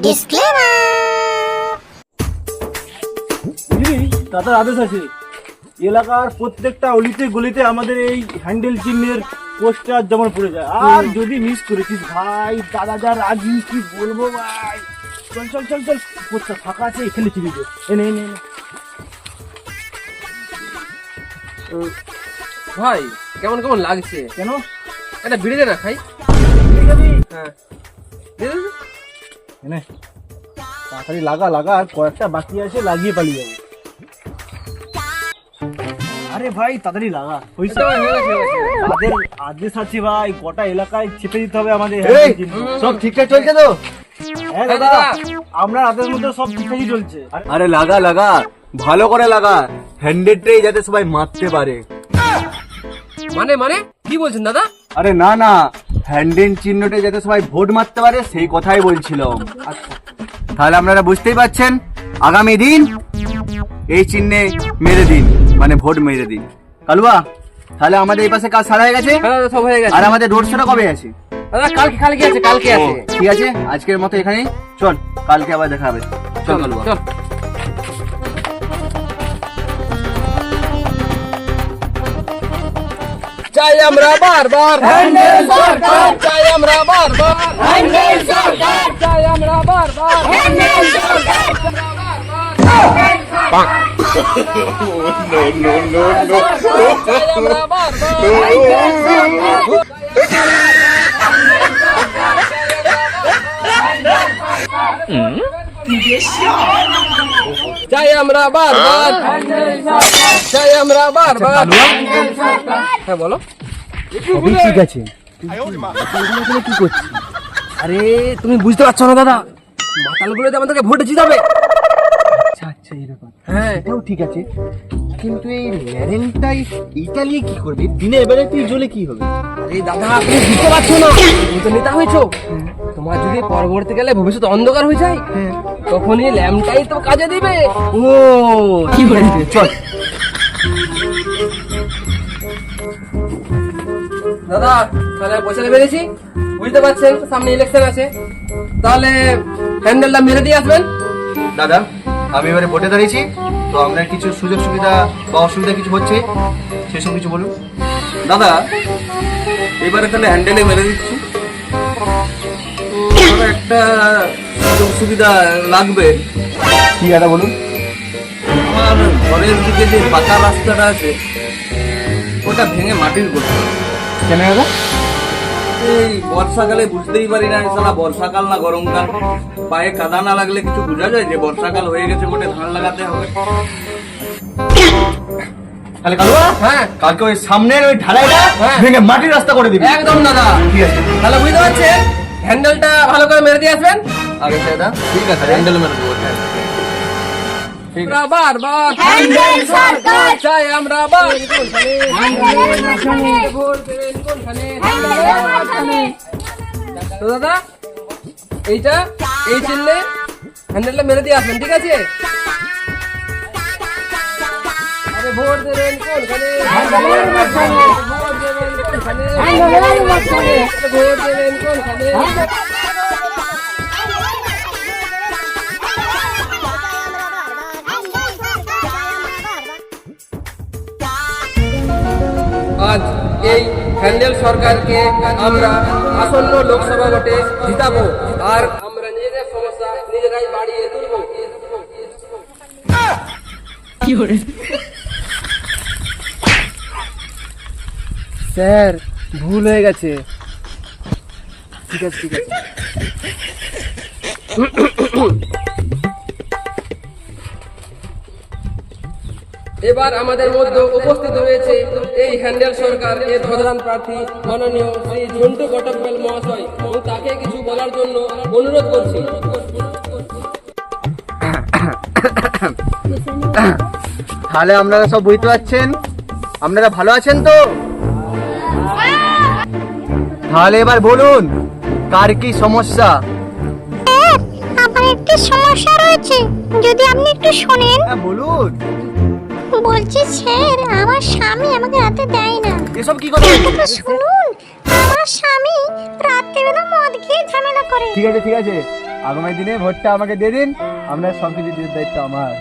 Disclaimer. তাদের আদেশ আছে এলাকার প্রত্যেকটা অলিতে গলিতে আমাদের এই হ্যান্ডেল চিহ্নের পোস্টার যেমন পড়ে যায়। আর যদি মিস করেছিস ভাই, দাদা যা রাজি কি বলবো ভাই। চল চল চল চল, পোস্টার ফাঁকা আছে, এখানে চিবি দে। এনে এনে এনে। ভাই কেমন কেমন লাগছে? কেন একটা বিড়ি দে না খাই। হ্যাঁ দে দে দে। এনে তাড়াতাড়ি লাগা লাগা, আর কয়েকটা বাকি আছে, লাগিয়ে পালিয়ে যাবো। আরে ভাই তাড়াতাড়ি লাগা, হইছে। হয়ে গেছে, হয়ে গেছে। তাদের আদেশ আছে ভাই, গোটা এলাকায় ছেপে দিতে হবে আমাদের। সব ঠিকঠাক চলছে তো? হ্যাঁ দাদা, আপনার হাতের মধ্যে সব ঠিকঠাকই চলছে। আরে লাগা লাগা, ভালো করে লাগা, হ্যান্ডেলটাই যাতে সবাই মারতে পারে। মানে মানে কি বলছেন দাদা? আরে না না, হ্যান্ডেল চিহ্নটা যাতে সবাই ভোট মারতে পারে সেই কথাই বলছিলাম। তাহলে আপনারা বুঝতেই পারছেন, আগামী দিন এই চিহ্নে মেরে দিন, মানে ভোট মেরে দিন। কালুয়া, তাহলে আমাদের এই পাশে কাজ সারা হয়ে গেছে। হ্যাঁ দাদা, সব হয়ে গেছে। আর আমাদের রোড শোটা কবে আছে? দাদা কালকে কালকে আছে, কালকে আছে। ঠিক আছে, আজকের মতো এখানেই চল, কালকে আবার দেখা হবে। চল কালুয়া। চল। চাই আমরা বারবার হ্যান্ডেল সরকার, চাই আমরা বারবার হ্যান্ডেল সরকার, চাই আমরা বারবার হ্যান্ডেল সরকার। চাই আমরা বারবার চাই আমরা বারবার, চাই আমরা বারবার। হ্যাঁ বলো। সবই ঠিক আছে, কি করছিস? আরে তুমি বুঝতে পারছো না দাদা, মাতালগুলোতে আমাদেরকে ভোটে জিতাবে। আচ্ছা আচ্ছা, এই ব্যাপার। হ্যাঁ এটাও ঠিক আছে, কিন্তু এই ল্যারেনটাই এইটা নিয়ে কি করবে? দিনে এবারে তুই জ্বলে কি হবে? আরে দাদা, তুমি বুঝতে পারছো না, তুমি তো নেতা হয়েছো। তোমার যদি পরবর্তীকালে ভবিষ্যৎ অন্ধকার হয়ে যায়, তখন এই ল্যাম্পটাই তো কাজে দিবে। ও কি হয়েছে, চল। দাদা তাহলে পয়সা বেরিয়েছি, বুঝতে পারছেন সামনে ইলেকশন আছে, তাহলে হ্যান্ডেলটা মেরে দিয়ে আসবেন। দাদা, আমি এবারে ভোটে দাঁড়িয়েছি, তো আমরা কিছু সুযোগ সুবিধা বা অসুবিধা কিছু হচ্ছে, সেসব কিছু বলুন। দাদা এবারে তাহলে হ্যান্ডেলে মেরে দিচ্ছি। তো আমার একটা সুযোগ সুবিধা লাগবে। কি দাদা বলুন। আমার ঘরের দিকে যে পাকা রাস্তাটা আছে ওটা ভেঙে মাটির করতে হবে। কেন দাদা? এই বর্ষাকালে বুঝতেই পারি না সালা বর্ষাকাল না গরমকাল, পায়ে কাদা না লাগলে কিছু বোঝা যায় যে বর্ষাকাল হয়ে গেছে, মোটে ধান লাগাতে হবে। তাহলে কালুয়া, হ্যাঁ কালকে ওই সামনের ওই ঢালাইটা হ্যাঁ। ভেঙে মাটির রাস্তা করে দিবি। একদম দাদা, ঠিক আছে। তাহলে বুঝতে পারছেন হ্যান্ডেলটা ভালো করে মেরে দিয়ে আসবেন। আগে দাদা, ঠিক আছে, হ্যান্ডেল মেরে দেবো। হ্যাঁ। আমরা বারবার হ্যান্ডেল সরকার, চাই আমরা বারবার হ্যান্ডেলের মাঝখানে, ভোট দেবেন কোনখানে? হ্যান্ডেলের মাঝখানে। তো দাদা এইটা এই চিহ্নে হ্যান্ডেলটা মেরে দিয়ে আসবেন, ঠিক আছে? আরে ভোট দেবেন কোনখানে? হ্যান্ডেলের মাঝখানে, ভোট দেবেন কোনখানে? হ্যান্ডেলের মাঝখানে। ভোট দেবেন কোনখানে? আজ এই হ্যান্ডেল সরকারকে আমরা আসন্ন লোকসভা ভোটে জিতাবো, আর আমরা নিজেদের সমস্যা নিজেরাই বাড়িয়ে তুলবো। স্যার ভুল হয়ে গেছে। ঠিক আছে ঠিক আছে। এবার আমাদের মধ্যে উপস্থিত হয়েছে এই হ্যান্ডেল সরকার এর প্রধান প্রার্থী মাননীয় শ্রী ঝন্টু কটকবেল মহাশয়, এবং তাকে কিছু বলার জন্য অনুরোধ করছি। তাহলে আপনারা সব বুঝতে পারছেন, আপনারা ভালো আছেন তো? তাহলে এবার বলুন, কার কি সমস্যা? আমার একটি সমস্যা রয়েছে, যদি আপনি একটু শোনেন। হ্যাঁ বলুন। বলছি স্যার, আমার স্বামী আমাকে রাতে দেয় না। এসব কি কথা? একটু শুনুন, আমার স্বামী রাত্রেবেলা মদ খেয়ে ঝামেলা করে। ঠিক আছে ঠিক আছে, আগামী দিনে ভোটটা আমাকে দিয়ে দিন, আপনার সব কিছু দিয়ে দায়িত্ব আমার।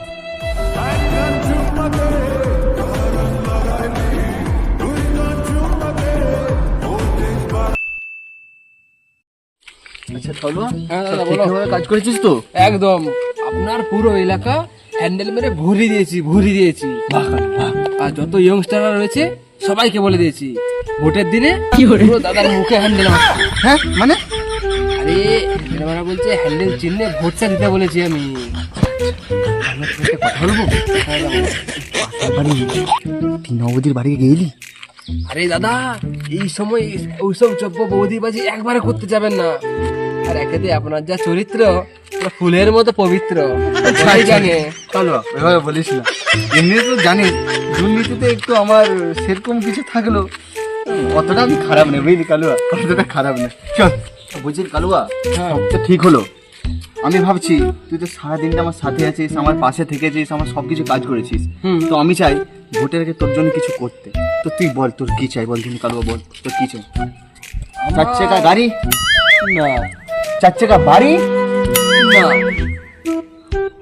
আচ্ছা কালুয়া, হ্যাঁ দাদা, সব বলো। ঠিকঠাকভাবে কাজ করেছিস তো? একদম আপনার পুরো এলাকা হ্যান্ডেল মেরে ভরি দিয়েছি। আর যত ইয়ংস্টাররা রয়েছে সবাইকে বলে দিয়েছি ভোটের দিনে পুরো দাদার মুখে হ্যান্ডেল মারতে। হ্যাঁ মানে আরে এরা বলছে হ্যান্ডেল চিহ্নে ভোটটা দিতে বলেছি আমি। কথা বলবো? হ্যাঁ দাদা। তিন অবধির বাড়ি গেলি? আরে দাদা, এই সময় ওইসব চব্য বৌদিবাজি একবারে করতে যাবেন না। আর একেতে আপনার যা চরিত্র পুরো ফুলের মতো পবিত্র, সবাই জানে। কালুয়া এভাবে বলিস না, এমনি তো জানিস দুর্নীতিতে একটু আমার সেরকম কিছু থাকলো, অতটা আমি খারাপ নেই বুঝলি কালুয়া, অতটা খারাপ নেই। চল বুঝলি কালুয়া, হ্যাঁ। সব তো ঠিক হলো। আমি ভাবছি তুই তো সারাদিনটা আমার সাথে আছিস, আমার পাশে থেকেছিস, আমার সবকিছু কাজ করেছিস, তো আমি চাই ভোটের আগে তোর জন্য কিছু করতে। তো তুই বল তোর কি চাই, বল তুমি কালুয়া বল তোর কি চাই? 4 চাকা গাড়ি না 4 চাকা বাড়ি? না,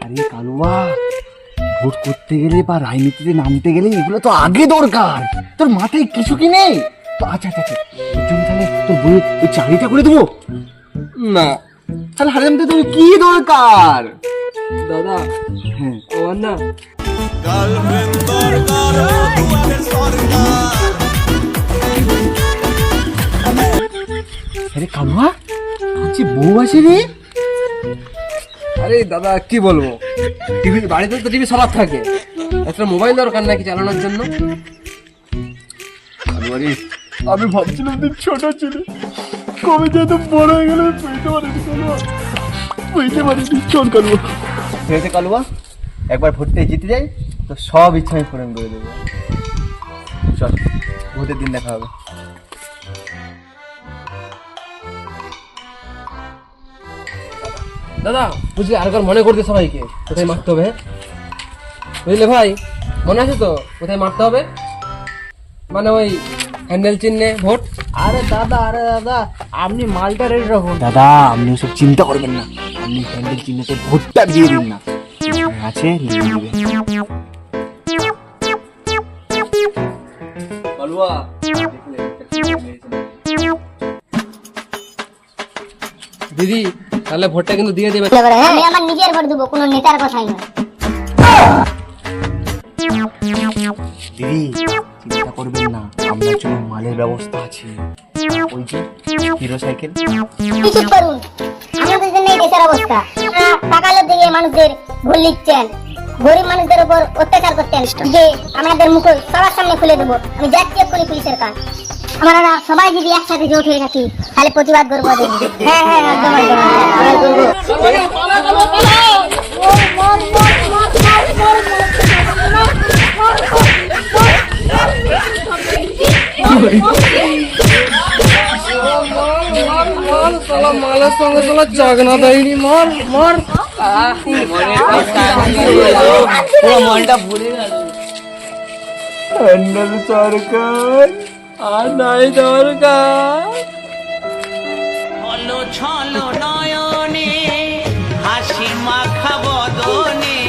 আরে কালুয়া, ভোট করতে গেলে বা রাজনীতিতে নামতে গেলে এগুলো তো আগে দরকার। তোর মাথায় কিছু কি নেই তো? আচ্ছা আচ্ছা আচ্ছা, তোর জন্য তাহলে তোর বই ওই চাকরিটা করে দেবো। না তাহলে হারাম তো তোর কি দরকার? দাদা, হ্যাঁ আমার না আরে কালুয়া, আচ্ছা বউ আছে রে? আরে দাদা কি বলবো, টিভি বাড়িতে তো টিভি সবার থাকে, একটা মোবাইল দরকার নাকি চালানোর জন্য? কালুয়া রে, আমি ভাবছিলাম তুই ছোট ছিলি, কবে যে তো বড় হয়ে গেলে বুঝতে পারিনি কালুয়া, বুঝতে পারিনি। চল কালুয়া, ঠিক আছে কালুয়া, একবার ভোটটা জিতে যাই তো সব ইচ্ছা আমি পূরণ করে দেবো। চল ভোটের দিন দেখা হবে। দাদা বুঝলি, আর মনে করতে সবাইকে কোথায় মারতে হবে, হ্যাঁ? বুঝলে ভাই, মনে আছে তো কোথায় মারতে হবে? মানে ওই হ্যান্ডেল চিহ্নে ভোট। আরে দাদা আপনি মালটা রেডি রাখুন। দাদা আপনি ওসব চিন্তা করবেন না, আপনি প্যান্ডেল চিহ্নতে ভোটটা দিয়ে দিন না, আছে লিখে নেবেন। কালুয়া, দিদি তাহলে ভোটটা কিন্তু দিয়ে দেবে। আমি আমার নিজের ভোট দেবো, কোনো নেতার কথাই নয়। দিদি চিন্তা করবেন না, আপনার জন্য মালের ব্যবস্থা আছে, ওই যে হিরো সাইকেল। কি চুপ করুন, আমাদের জন্য এই দেশের অবস্থা। টাকা লোভ দিয়ে মানুষদের ভুল লিখছেন, গরিব মানুষদের উপর অত্যাচার করতেন, যে আমাদের মুখ সবার সামনে খুলে দেবো। আমি যাচ্ছি এক্ষুনি পুলিশের কাজ। আমরা সবাই যদি একসাথে জোট হয়ে থাকি তাহলে প্রতিবাদ করবো। হ্যাঁ হ্যাঁ একদম একদম, আমরা করবো। মালের সঙ্গে তোলা চাগনা দেয়নি, মার মার। মনটা ভরে গেল। প্যান্ডেল সরকার আর নাই দরকার। ছলো ছলো নয়নে হাসি মাখা বদনে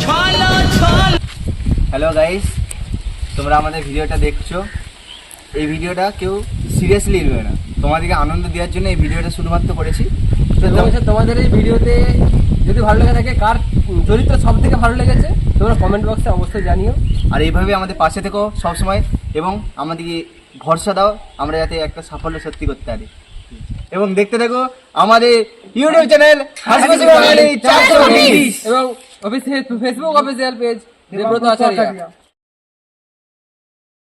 ছলো ছলো। হ্যালো গাইস, তোমরা আমাদের ভিডিওটা দেখছো, এই ভিডিওটা কেউ সিরিয়াসলি নেবে না, তোমাদেরকে আনন্দ দেওয়ার জন্য এই ভিডিওটা শুধুমাত্র করেছি। তো তোমাদের এই ভিডিওতে যদি ভালো লেগে থাকে, কার চরিত্র সব থেকে ভালো লেগেছে তোমরা কমেন্ট বক্সে অবশ্যই জানিও। আর এইভাবে আমাদের পাশে থেকো সবসময়, এবং আমাদেরকে ভরসা দাও আমরা যাতে একটা সাফল্য সত্যি করতে পারি। এবং দেখতে থাকো আমাদের ইউটিউব চ্যানেল হাসিখুশি বাঙালি 420 এবং ফেসবুক অফিসিয়াল পেজ দেবব্রত আচার্য।